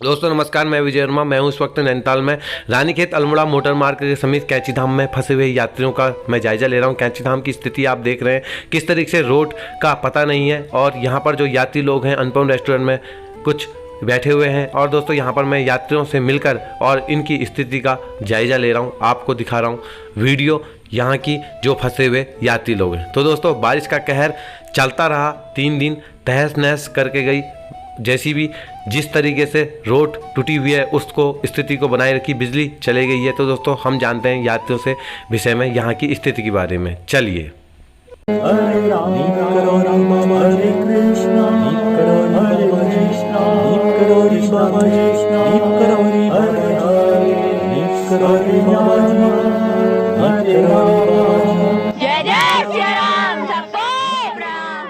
दोस्तों नमस्कार, मैं विजय वर्मा। मैं हूं इस वक्त नैनीताल में रानीखेत अल्मोड़ा मोटर मार्ग के समीप कैंची धाम में फंसे हुए यात्रियों का मैं जायजा ले रहा हूं। कैंची धाम की स्थिति आप देख रहे हैं, किस तरीके से रोड का पता नहीं है और यहां पर जो यात्री लोग हैं अनुपम रेस्टोरेंट में कुछ बैठे हुए हैं। और दोस्तों यहां पर मैं यात्रियों से मिलकर और इनकी स्थिति का जायजा ले रहा हूँ, आपको दिखा रहा हूँ वीडियो यहाँ की जो फंसे हुए यात्री लोग हैं। तो दोस्तों बारिश का कहर चलता रहा, 3 दिन तहस नहस करके गई जैसी भी जिस तरीके से रोड टूटी हुई है उसको स्थिति को बनाए रखी, बिजली चली गई है। तो दोस्तों हम जानते हैं यात्रियों से विषय में यहाँ की स्थिति के बारे में। चलिए। हरे राम हरे कृष्णा हरे कृष्णा हरे बाबा कृष्णा हरे हरे राम जय जय श्री राम सबको प्रणाम।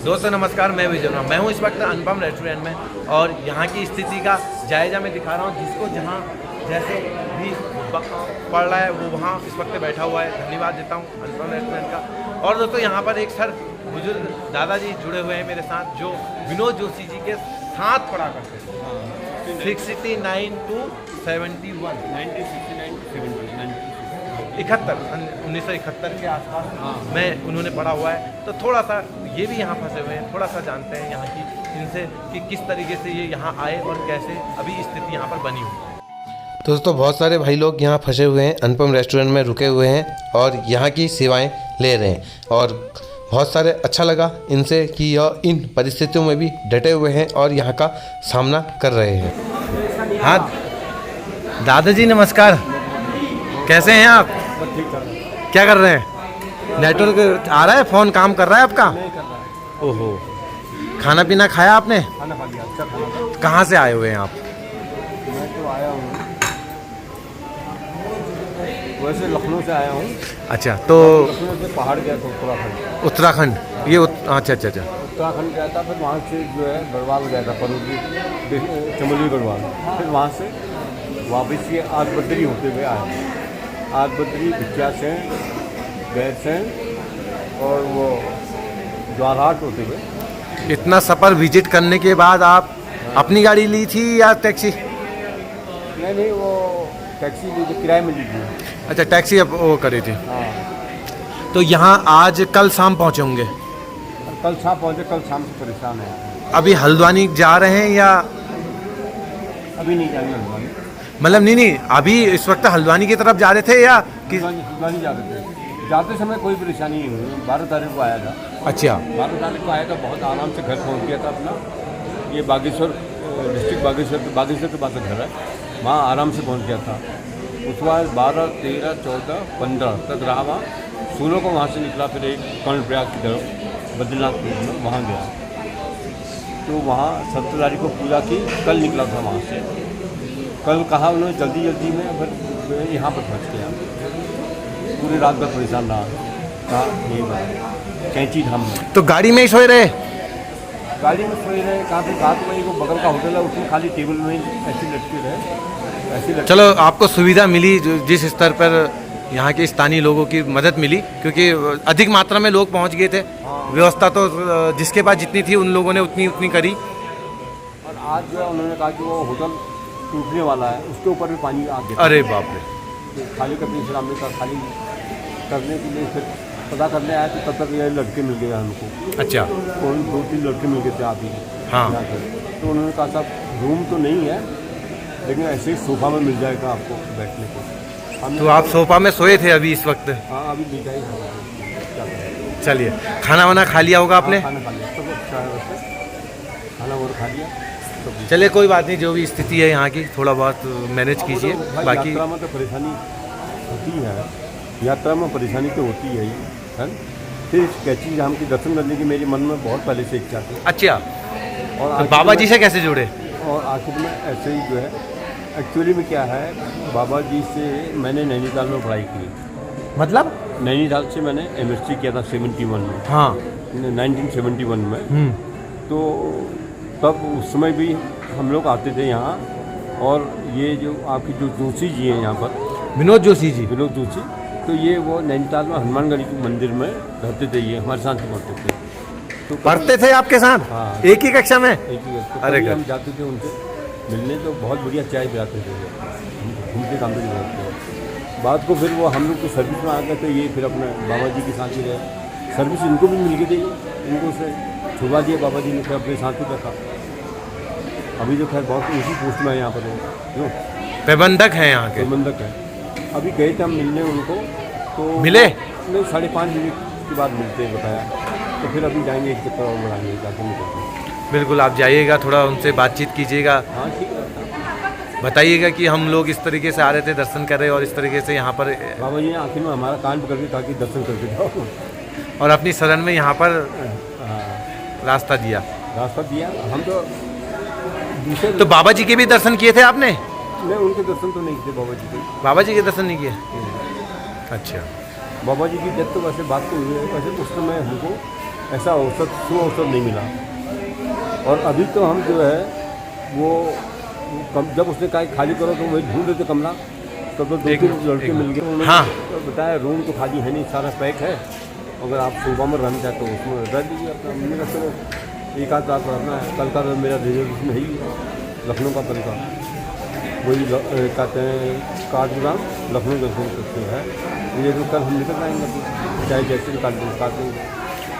दोस्तों नमस्कार, मैं विजय वर्मा। मैं हूँ इस वक्त अनुपम रेस्टोरेंट में और यहाँ की स्थिति का जायजा मैं दिखा रहा हूँ। जिसको जहाँ जैसे भी पड़ रहा है वो वहाँ इस वक्त बैठा हुआ है। धन्यवाद देता हूँ अनुपम रेस्टोरेंट का। और दोस्तों यहाँ पर एक सर बुजुर्ग दादाजी जुड़े हुए हैं मेरे साथ, जो विनोद जोशी जी के साथ पढ़ा करते थे। 69 to 71 1971 के आसपास में उन्होंने पढ़ा हुआ है। तो थोड़ा सा ये भी यहाँ फंसे हुए हैं, थोड़ा सा जानते हैं यहाँ की इनसे कि किस तरीके से ये यहाँ आए और कैसे अभी स्थिति यहाँ पर बनी हुई। तो दोस्तों बहुत सारे भाई लोग यहाँ फंसे हुए हैं, अनुपम रेस्टोरेंट में रुके हुए हैं और यहाँ की सेवाएं ले रहे हैं। और बहुत सारे अच्छा लगा इनसे कि यह इन परिस्थितियों में भी डटे हुए हैं और यहाँ का सामना कर रहे हैं। हाँ दादाजी नमस्कार, कैसे हैं आप? क्या कर रहे हैं? नेटवर्क आ रहा है? फ़ोन काम कर रहा है आपका? नहीं कर रहा है। ओहो, खाना पीना खाया आपने? खाना खा लिया, अच्छा खाना। कहाँ से आए हुए हैं आप? मैं तो आया हूँ वैसे लखनऊ से आया हूँ। अच्छा, तो लखनऊ से पहाड़ गया था उत्तराखंड। उत्तराखंड अच्छा। उत्तराखंड गया था, फिर वहाँ से जो है गढ़वाल गया था, परूरी चमोली गढ़वाल। फिर वहाँ से वापस ये आग बद्री होते हुए आए। आग बद्री भिटिया से गैर से और वो ज्वारहाट होते हुए। इतना सफ़र विजिट करने के बाद आप अपनी गाड़ी ली थी या टैक्सी? नहीं, वो टैक्सी ली थी, किराए में ली थी। अच्छा, टैक्सी अब वो करी थी। हाँ, तो यहाँ आज कल शाम पहुँचे होंगे? कल शाम पहुँचे, कल शाम से परेशान है। अभी हल्द्वानी जा रहे हैं या अभी नहीं जाएंगे हल्द्वानी? मतलब नहीं, अभी इस वक्त हल्द्वानी की तरफ जा रहे थे या हल्द्वानी जा रहे थे। जाते समय कोई परेशानी नहीं हुई। 12 तारीख को आया था। अच्छा, 12 तारीख को आया था, बहुत आराम से घर पहुंच गया था अपना। ये बागेश्वर डिस्ट्रिक्ट बागेश्वर के पास घर है, वहाँ आराम से पहुंच गया था। उसके बाद 12, 13, 14, 15 तक रहा वहाँ। 16 को वहाँ से निकला, फिर एक कर्णप्रयाग की तरफ बद्रीनाथ में वहाँ गया। तो वहाँ 17 तारीख को पूजा की, कल निकला था वहाँ से। कल कहा उन्होंने जल्दी में, फिर यहाँ पर पहुँच गया। पूरी रात भर परेशान रहा। कहाँ यही बात कैंची धाम में। तो गाड़ी में ही सोए रहे? गाड़ी में सोए रहे। कहाँ पे रात में वो बगल का होटल है, उसमें खाली टेबल में ऐसे लटके रहे। चलो, आपको सुविधा मिली जिस स्तर पर यहाँ के स्थानीय लोगों की मदद मिली, क्योंकि अधिक मात्रा में लोग पहुँच गए थे। व्यवस्था तो जिसके पास जितनी थी उन लोगों ने उतनी करी। और आज जो है उन्होंने कहा कि वो होटल टूटने वाला है, उसके ऊपर भी पानी आ गया। अरे बाप रे! तो खाली करने इस्लाम का खाली करने के लिए फिर पता करने आया तो तब तक ये लड़के मिल गए हमको। अच्छा, कौन 2-3 लड़के मिल गए थे आप ही। हाँ। तो उन्होंने कहा साहब रूम तो नहीं है, लेकिन ऐसे ही सोफा में मिल जाएगा आपको बैठने को। तो आप सोफा में सोए थे अभी इस वक्त? हाँ, अभी मिल जाएगा। चलिए, खाना वाना खा लिया होगा आपने? खाना खा लिया, सब अच्छा है वैसे, खाना और खा लिया। चलिए कोई बात नहीं, जो भी स्थिति है यहाँ की थोड़ा बहुत मैनेज कीजिए। बाकी यात्रा में तो परेशानी होती है, यात्रा में परेशानी तो होती है ही है। फिर कैंची धाम के दर्शन करने की मेरे मन में बहुत पहले से इच्छा थी। अच्छा, और तो बाबा जी से कैसे जुड़े? और आखिर में ऐसे ही जो है, एक्चुअली में क्या है, बाबा जी से मैंने नैनीताल में पढ़ाई की। मतलब नैनीताल से मैंने MSc किया था 71 में। हाँ, 1971 में। तो तब उस समय भी हम लोग आते थे यहाँ। और ये जो आपकी जो जोशी जी हैं यहाँ पर, विनोद जोशी जी, तो ये वो नैनीताल में हनुमानगढ़ी के मंदिर में रहते थे। ये हमारे साथ ही पढ़ते थे। तो पढ़ते थे आपके साथ? हाँ। एक ही कक्षा में? एक ही तो अरे कभी गॉड। हम जाते थे उनसे मिलने, तो बहुत बढ़िया चाय पिलाते थे, घूमते काम भी करते थे। बाद को फिर वो हम लोग तो सर्विस में आ गए, तो ये फिर अपने बाबा जी के साथ ही रहे। सर्विस इनको भी मिल गई थी, इनको से छुड़वा दिया बाबा जी ने, फिर अपने साथ ही रखा। अभी तो खैर बहुत उसी पोस्ट में है यहाँ पर, क्यों प्रबंधक हैं यहाँ के? प्रबंधक है। अभी गए थे हम मिलने उनको, तो मिले? नहीं, 5:30 बजे के बाद मिलते हैं बताया। तो फिर अभी जाएंगे, एक चक्कर और बढ़ाएंगे, जाके निकलते हैं। बिल्कुल, आप जाइएगा, थोड़ा उनसे बातचीत कीजिएगा, हाँ ठीक है। बताइएगा कि हम लोग इस तरीके से आ रहे थे दर्शन कर रहे और इस तरीके से यहाँ पर, बाबा जी ने आखिर में हमारा कान पकड़ के कहा कि दर्शन करके जाओ। और अपनी शरण में यहाँ पर हाँ, रास्ता दिया। रास्ता दिया। हम तो दूसरे तो बाबा जी के भी दर्शन किए थे आपने? नहीं, उनके दर्शन तो नहीं किए बाबा जी के। बाबा जी के दर्शन नहीं किए? अच्छा। बाबा जी की जब तो वैसे बात तो हुई है, वैसे उस समय हमको ऐसा अवसर, शुभ अवसर नहीं मिला। और अभी तो हम जो है वो जब उसने कहा खाली करो, तो वही ढूंढ रहे थे कमरा, तब तो 2-3 लड़के मिल गए। उन्होंने हाँ। तो बताया रूम तो खाली है नहीं, सारा पैक है, अगर आप सुबह में रहना चाहते हो उसमें रह लीजिए अपना। मेरा चलो एक आध रात रहना है, कल का मेरा रिजर्वेशन है ही लखनऊ का, कल का वही कहते हैं काठगोदाम लखनऊ दर्शन करते हैं, ये तो कल हम निकल आएंगे, चाहे जैसे भी काट देंगे।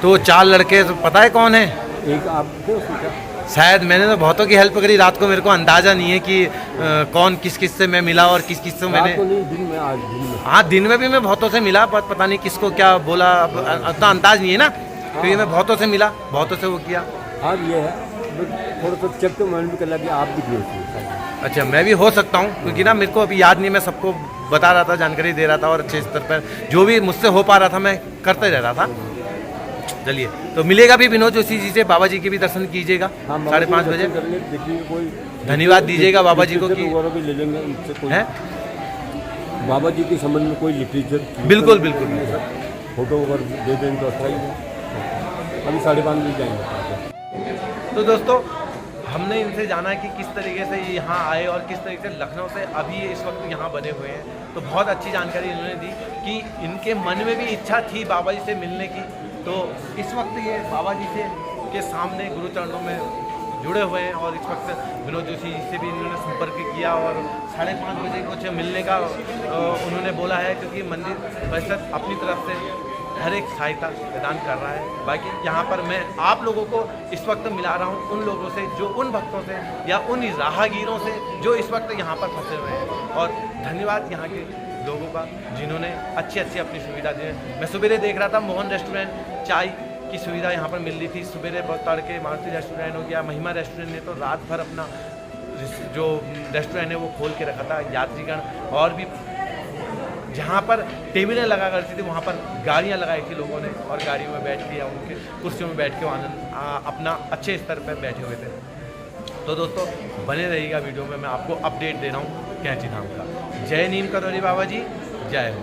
तो 4 लड़के, तो पता है कौन है? एक आप थे उसमें क्या? शायद मैंने तो बहुतों की हेल्प करी, रात को मेरे को अंदाजा नहीं है कि कौन किस किस से मैं मिला और किस किस से मैंने। रात को नहीं, दिन में, आज दिन में। हाँ, दिन में भी मैं बहुतों से मिला, पर पता नहीं किसको क्या बोला, उतना अंदाज नहीं है ना, क्योंकि मैं बहुतों से मिला, बहुतों से वो किया। आज ये है थोड़ा सा चेक तो मैंने भी कर लिया कि आप भी किए उसमें। अच्छा, मैं भी हो सकता हूँ, क्योंकि ना मेरे को अभी याद नहीं, मैं सबको बता रहा था, जानकारी दे रहा था, और अच्छे स्तर पर जो भी मुझसे हो पा रहा था मैं करते रह रहा था। चलिए, तो मिलेगा भी विनोद जोशी जी से, बाबा जी के भी दर्शन कीजिएगा 5:30 बजे। देखिए कोई धन्यवाद दीजिएगा बाबा जी को कि वगैरह भी ले लेंगे उनसे, कोई है। बाबा जी के संबंध में कोई लिटरेचर, बिल्कुल बिल्कुल। फोटो वगैरह दे देंगे तो अच्छा ही है। अभी 5:30 बजे जाएंगे। तो दोस्तों, हमने इनसे जाना कि किस तरीके से ये यहाँ आए और किस तरीके से लखनऊ से अभी इस वक्त यहाँ बने हुए हैं। तो बहुत अच्छी जानकारी इन्होंने दी कि इनके मन में भी इच्छा थी बाबा जी से मिलने की। तो इस वक्त ये बाबा जी से के सामने गुरु चरणों में जुड़े हुए हैं, और इस वक्त विनोद जोशी जी से भी इन्होंने संपर्क किया, और 5:30 बजे कुछ मिलने का उन्होंने बोला है, क्योंकि मंदिर परिषद अपनी तरफ से हर एक सहायता प्रदान कर रहा है। बाकी यहाँ पर मैं आप लोगों को इस वक्त मिला रहा हूँ उन लोगों से, जो उन भक्तों से या उन राहगीरों से जो इस वक्त यहाँ पर फंसे हुए हैं। और धन्यवाद यहाँ के लोगों का, जिन्होंने अच्छी अच्छी अपनी सुविधा दी है। मैं सवेरे देख रहा था मोहन रेस्टोरेंट, चाय की सुविधा यहाँ पर मिल रही थी सवेरे, बहुत तड़के। मारुति रेस्टोरेंट हो गया, महिमा रेस्टोरेंट ने तो रात भर अपना जो रेस्टोरेंट है वो खोल के रखा था। यात्रीगण और भी जहाँ पर टेबलें लगा करती थी वहाँ पर गाड़ियाँ लगाई थी लोगों ने, और गाड़ियों में बैठ के या उनके कुर्सियों में बैठ के आनंद अपना अच्छे स्तर पर बैठे हुए थे। तो दोस्तों, बने रहिएगा वीडियो में, मैं आपको अपडेट दे रहा हूँ कैंची धाम का। जय नीम करौली बाबा जी, जय हो।